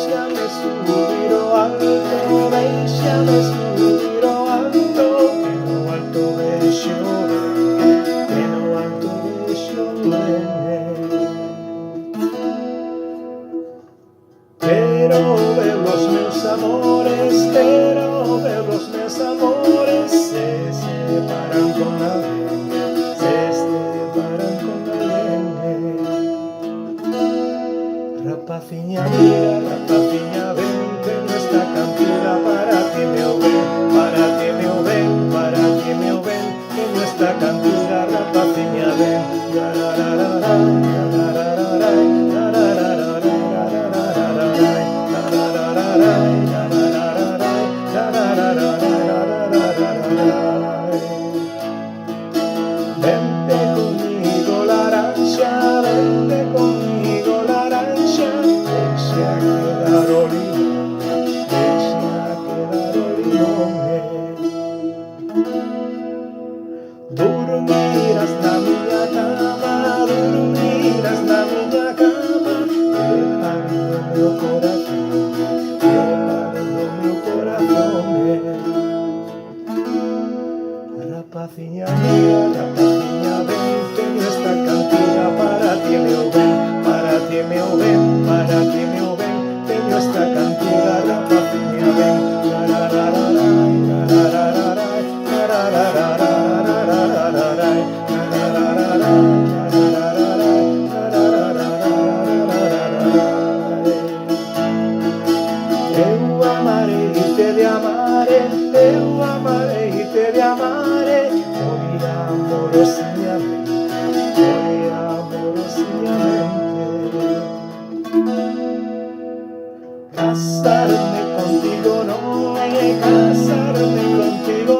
déjame subir o alto, déjame subir o alto, que no alto de llover, que no alto de llover. Pero ver los meus amores, pero ver los meus amores se separan con alguien, se separan con alguien. Rapaziña mira, rapaziña ven, que nuestra cantina para ti meu ben, para ti meu ben, para ti meu ben, que nuestra cantina rapaziña ven, vente conmigo Laranja, vente conmigo Laranja, deixa quedar o limón, deixa quedar o limón. Dormirás na miña cama, dormirás na miña cama, levando o meu corazón, levando o meu corazón. Rapaziña mía, rapaziña ven, que nuestra cantina para ti meu ben, para ti meu ben, para ti meu ben, que nuestra cantina rapaziña ven, eu amarei e te de amare, eu amarei e te de amare, muy amorosamente, muy amorosamente. Casarme contigo no, casarme contigo